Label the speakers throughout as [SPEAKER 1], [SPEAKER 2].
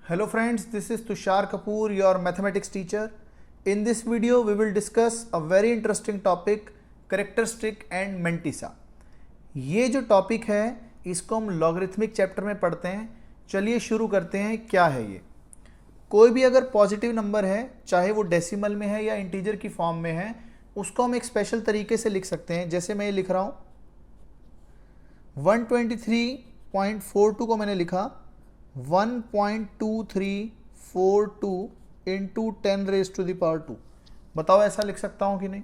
[SPEAKER 1] Hello friends, this is Tushar Kapoor, your mathematics teacher. In this video, we will discuss a very interesting topic, characteristic and mantissa. ये जो topic है इसको हम logarithmic chapter में पढ़ते हैं। चलिए शुरू करते हैं। क्या है ये? कोई भी अगर पॉजिटिव नंबर है, चाहे वो डेसिमल में है या इंटीजर की फॉर्म में है, उसको हम एक स्पेशल तरीके से लिख सकते हैं। जैसे मैं ये लिख रहा हूँ 123.42 को मैंने लिखा 1.2342 इंटू 10⁻²। बताओ ऐसा लिख सकता हूँ कि नहीं?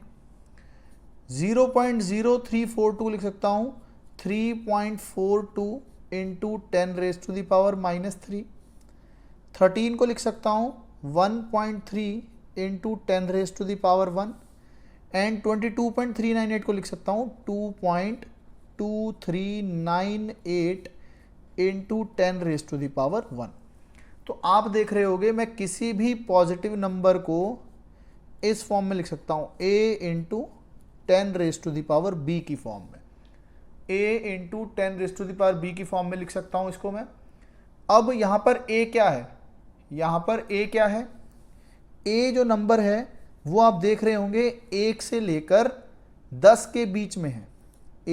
[SPEAKER 1] 0.0342 लिख सकता हूँ 3.42 इंटू 10⁻³ 13 को लिख सकता हूँ 1.3 इंटू 10⁻⁻1 एंड 22.398 को लिख सकता हूँ 2.2398 इंटू 10⁻1। तो आप देख रहे होगे मैं किसी भी पॉजिटिव नंबर को इस फॉर्म में लिख सकता हूँ a इंटू 10⁻⁵ की फॉर्म में, a इंटू 10⁻⁵ की फॉर्म में लिख सकता हूँ इसको मैं। अब यहाँ पर a क्या है? यहाँ पर a क्या है? a जो नंबर है वो आप देख रहे होंगे 1 से लेकर 10 के बीच में है।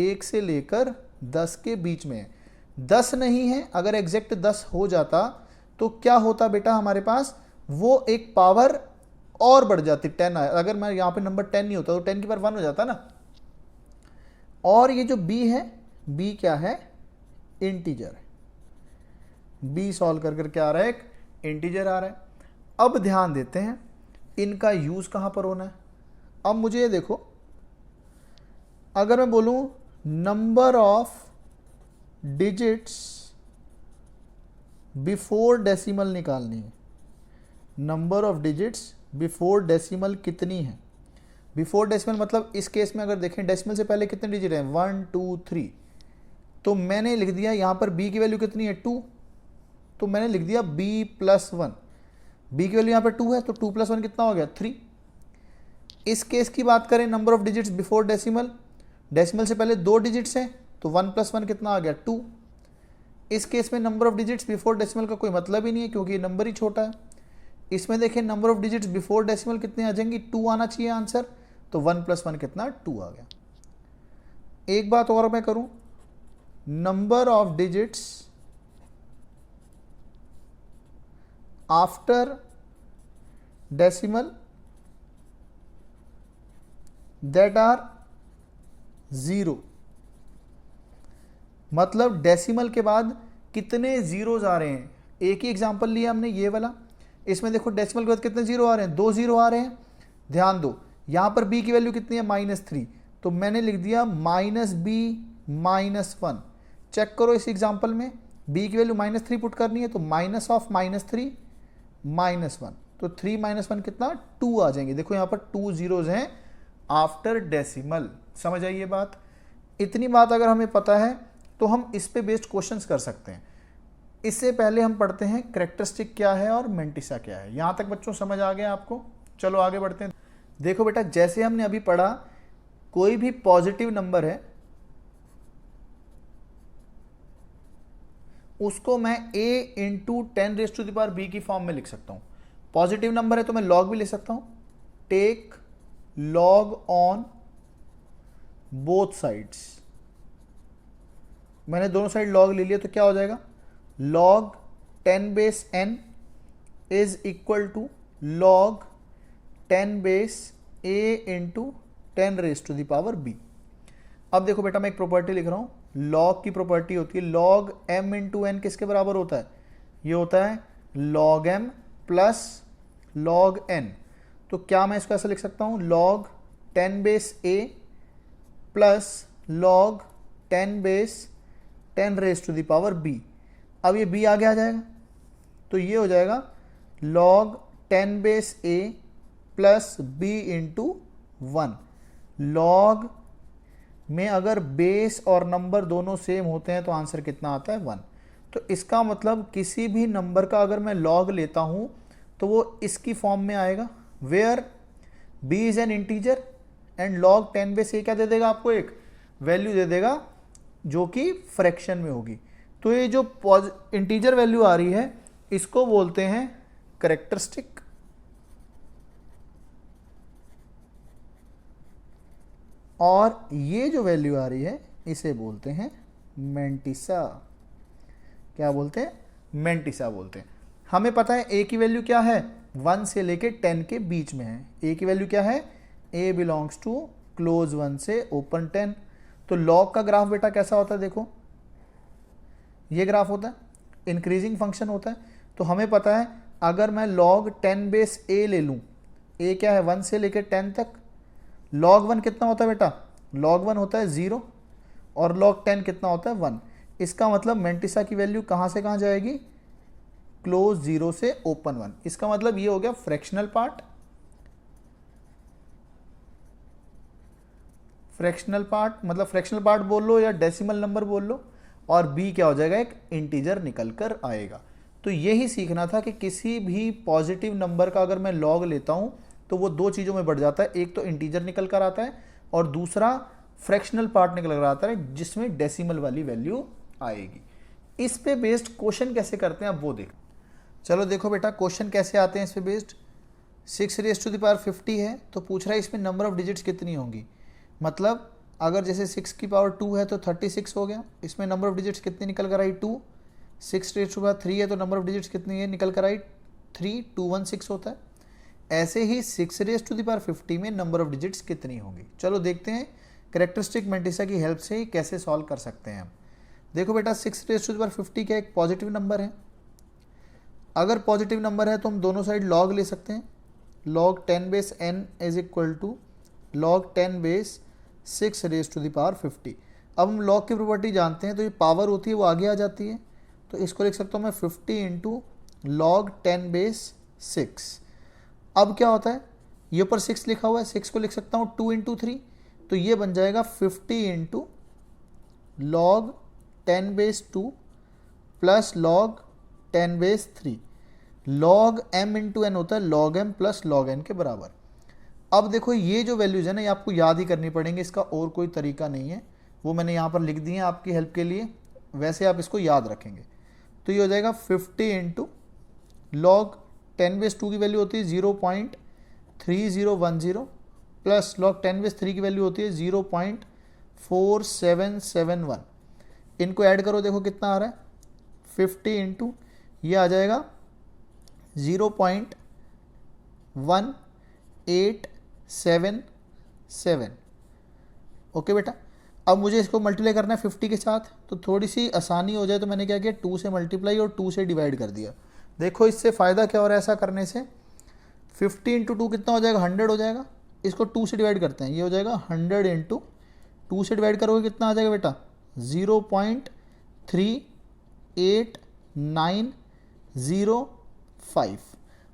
[SPEAKER 1] 1 से लेकर 10 के बीच में है। 10 नहीं है, अगर एग्जैक्ट 10 हो जाता तो क्या होता बेटा हमारे पास? वो एक पावर और बढ़ जाती, 10। अगर मैं यहाँ पे नंबर 10 नहीं होता तो 10 की पावर 1 हो जाता ना। और ये जो b है, b क्या है? इंटीजर है। b सॉल्व कर क्या आ रहा है? एक इंटीजर आ रहा है। अब ध्यान देते हैं इनका यूज कहाँ पर होना है। अब मुझे ये देखो, अगर मैं बोलूँ number of digits before decimal निकालनी है, number of digits before decimal कितनी है? बिफोर डेसिमल मतलब इस केस में अगर देखें डेसिमल से पहले कितने डिजिट हैं? 1 2 3। तो मैंने लिख दिया यहाँ पर b की वैल्यू कितनी है? 2। तो मैंने लिख दिया b + 1। b की वैल्यू यहाँ पर 2 है तो 2 + 1 कितना हो गया? 3। इस केस की बात करें number of digits before decimal, decimal से पहले 2 डिजिट्स हैं तो 1 + 1 कितना आ गया? 2। इस केस में number of digits before decimal का कोई मतलब ही नहीं है क्योंकि ये नंबर ही छोटा है। इसमें देखें number of digits before decimal कितने आ जाएंगी? 2 आना चाहिए आंसर। तो 1 + 1 कितना? 2 आ गया। एक बात और मैं करूं, number of digits after decimal that are 0। मतलब डेसिमल के बाद कितने जीरोज आ रहे हैं। एक ही एग्जांपल लिया हमने, ये वाला। इसमें देखो डेसिमल के बाद कितने जीरो आ रहे हैं? 2 जीरो आ रहे हैं। ध्यान दो यहाँ पर b की वैल्यू कितनी है? -3। तो मैंने लिख दिया -b -1। चेक करो इस एग्जांपल में b की वैल्यू -3 पुट करनी है तो माइनस ऑफ -3 -1। तो 3 - 1 कितना? 2 आ जाएंगे। देखो यहाँ पर 2 जीरोज हैं आफ्टर डेसिमल। समझ आई ये बात? इतनी बात अगर हमें पता है तो हम इस पे बेस्ड क्वेश्चंस कर सकते हैं। इससे पहले हम पढ़ते हैं कैरेक्टरिस्टिक क्या है और मantissa क्या है। यहां तक बच्चों समझ आ गया आपको? चलो आगे बढ़ते हैं। देखो बेटा, जैसे हमने अभी पढ़ा, कोई भी पॉजिटिव नंबर है उसको मैं a इंटू 10⁻⁵ की फॉर्म में लिख सकता हूं। पॉजिटिव नंबर है तो मैं लॉग भी ले सकता हूं। Take log on both sides. मैंने दोनों साइड लॉग ले लिया तो क्या हो जाएगा? log 10⁻n is equal to log 10⁻a into 10⁻⁵ अब देखो बेटा, मैं एक प्रॉपर्टी लिख रहा हूँ। log की प्रॉपर्टी होती है log m इंटू n किसके बराबर होता है? ये होता है log m plus log n। तो क्या मैं इसको ऐसा लिख सकता हूँ? log 10⁻a प्लस log 10⁻10⁻⁵ अब ये b आगे आ जाएगा तो ये हो जाएगा log 10⁻a plus b into 1। log में अगर बेस और नंबर दोनों सेम होते हैं तो आंसर कितना आता है? 1। तो इसका मतलब किसी भी नंबर का अगर मैं log लेता हूं तो वो इसकी फॉर्म में आएगा, where b is an integer and log 10⁻a क्या दे देगा आपको? एक वैल्यू दे देगा जो कि फ्रैक्शन में होगी। तो ये जो इंटीजर वैल्यू आ रही है इसको बोलते हैं कैरेक्टरिस्टिक, और ये जो वैल्यू आ रही है इसे बोलते हैं मैंटिसा। क्या बोलते हैं? मैंटिसा बोलते हैं। हमें पता है ए की वैल्यू क्या है, 1 से लेके 10 के बीच में है। ए की वैल्यू क्या है? ए बिलोंग्स टू क्लोज 1 से ओपन 10। तो लॉग का ग्राफ बेटा कैसा होता है? देखो ये ग्राफ होता है, इंक्रीजिंग फंक्शन होता है। तो हमें पता है अगर मैं log 10 बेस ए ले लूँ, ए क्या है 1 से लेकर 10 तक, log 1 कितना होता है बेटा? log 1 होता है 0 और log 10 कितना होता है 1। इसका मतलब मैंटिसा की वैल्यू कहाँ से कहाँ जाएगी? क्लोज 0 से ओपन 1। इसका मतलब ये हो गया फ्रैक्शनल पार्ट, फ्रैक्शनल पार्ट मतलब फ्रैक्शनल पार्ट बोल लो या डेसिमल नंबर बोल लो, और बी क्या हो जाएगा? एक इंटीजर निकल कर आएगा। तो यही सीखना था कि किसी भी पॉजिटिव नंबर का अगर मैं लॉग लेता हूं तो वो दो चीज़ों में बढ़ जाता है, एक तो इंटीजर निकल कर आता है और दूसरा फ्रैक्शनल पार्ट निकल कर आता है जिसमें डेसिमल वाली वैल्यू आएगी। इस पे बेस्ड क्वेश्चन कैसे करते हैं अब वो देख। चलो देखो बेटा क्वेश्चन कैसे आते हैं इस पे बेस्ड। 6⁻50 है तो पूछ रहा है इसमें नंबर ऑफ डिजिट्स कितनी होंगी। मतलब अगर जैसे 6 की पावर 2 है तो 36 हो गया। इसमें नंबर ऑफ डिजिट्स कितनी निकल कर आई? 2। 6⁻3 है तो नंबर ऑफ डिजिट्स कितनी है? निकल कर आई 3। 216 होता है। ऐसे ही 6⁻50 में नंबर ऑफ डिजिट्स कितनी होंगी। चलो देखते हैं कैरेक्टरिस्टिक मैंटिसा की हेल्प से कैसे सॉल्व कर सकते हैं हम। देखो बेटा 6⁻50 क्या एक पॉजिटिव नंबर है। अगर पॉजिटिव नंबर है तो हम दोनों साइड लॉग ले सकते हैं। log 10 base n is equal to log 10 base 6⁻50। अब हम लॉग की प्रॉपर्टी जानते हैं तो ये पावर होती है वो आगे आ जाती है। तो इसको लिख सकता हूँ मैं 50 इंटू log 10 बेस 6। अब क्या होता है, ये ऊपर 6 लिखा हुआ है, 6 को लिख सकता हूँ 2 इंटू 3, तो ये बन जाएगा 50 into log 10 base 2 plus log 10 base 3। log m into n होता है log m plus log n के बराबर। अब देखो ये जो वैल्यूज है ना ये आपको याद ही करनी पड़ेंगे, इसका और कोई तरीका नहीं है, वो मैंने यहाँ पर लिख दी है आपकी हेल्प के लिए, वैसे आप इसको याद रखेंगे। तो ये हो जाएगा 50 इंटू log 10 बेस 2 की वैल्यू होती है 0.3010 प्लस log 10 बेस 3 की वैल्यू होती है 0.4771। इनको ऐड करो देखो कितना आ रहा है 50 इंटू ये आ जाएगा 0.1877। ओके बेटा, अब मुझे इसको मल्टीप्लाई करना है 50 के साथ, तो थोड़ी सी आसानी हो जाए तो मैंने क्या किया 2 से मल्टीप्लाई और 2 से डिवाइड कर दिया। देखो इससे फ़ायदा क्या हो रहा है ऐसा करने से, 50 इंटू 2 कितना हो जाएगा 100 हो जाएगा। इसको 2 से डिवाइड करते हैं, ये हो जाएगा 100 इंटू 2 से डिवाइड करोगे कितना आ जाएगा बेटा 0.3890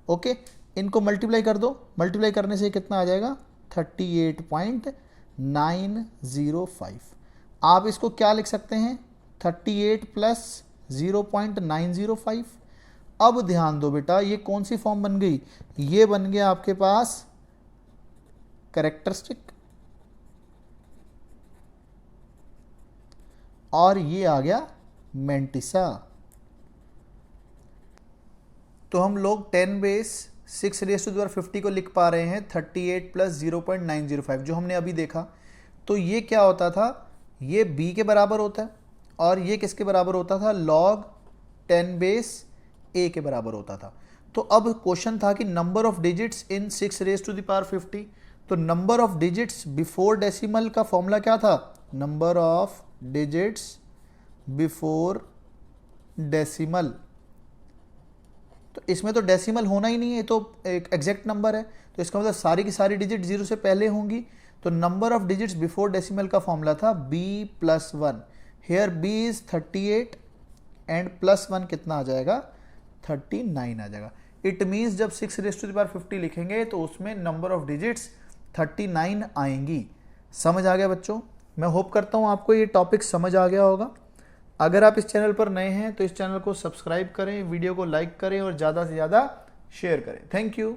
[SPEAKER 1] ओके। इनको मल्टीप्लाई कर दो, मल्टीप्लाई करने से कितना आ जाएगा 38.905। आप इसको क्या लिख सकते हैं 38 प्लस 0.905। अब ध्यान दो बेटा ये कौन सी फॉर्म बन गई, ये बन गया आपके पास कैरेक्टरिस्टिक और ये आ गया मैंटिसा। तो हम लोग 10 बेस 6⁻50 को लिख पा रहे हैं 38 प्लस 0.905 जो हमने अभी देखा। तो ये क्या होता था, ये b के बराबर होता है और ये किसके बराबर होता था log 10 बेस a के बराबर होता था। तो अब क्वेश्चन था कि नंबर ऑफ डिजिट्स इन 6⁻50। तो number of digits before decimal का फॉर्मूला क्या था, number of digits before decimal. तो इसमें तो डेसिमल होना ही नहीं है, तो एक एग्जैक्ट नंबर है, तो इसका मतलब सारी की सारी डिजिट 0 से पहले होंगी। तो number of digits before decimal का फॉर्मूला था b plus 1। Here b is 38 and plus 1 कितना आ जाएगा 39 आ जाएगा। इट मीन्स जब 6⁻50 लिखेंगे तो उसमें नंबर ऑफ डिजिट्स 39 आएंगी। समझ आ गया बच्चों? मैं होप करता हूँ आपको ये टॉपिक समझ आ गया होगा। अगर आप इस चैनल पर नए हैं तो इस चैनल को सब्सक्राइब करें, वीडियो को लाइक करें और ज़्यादा से ज़्यादा शेयर करें। Thank you.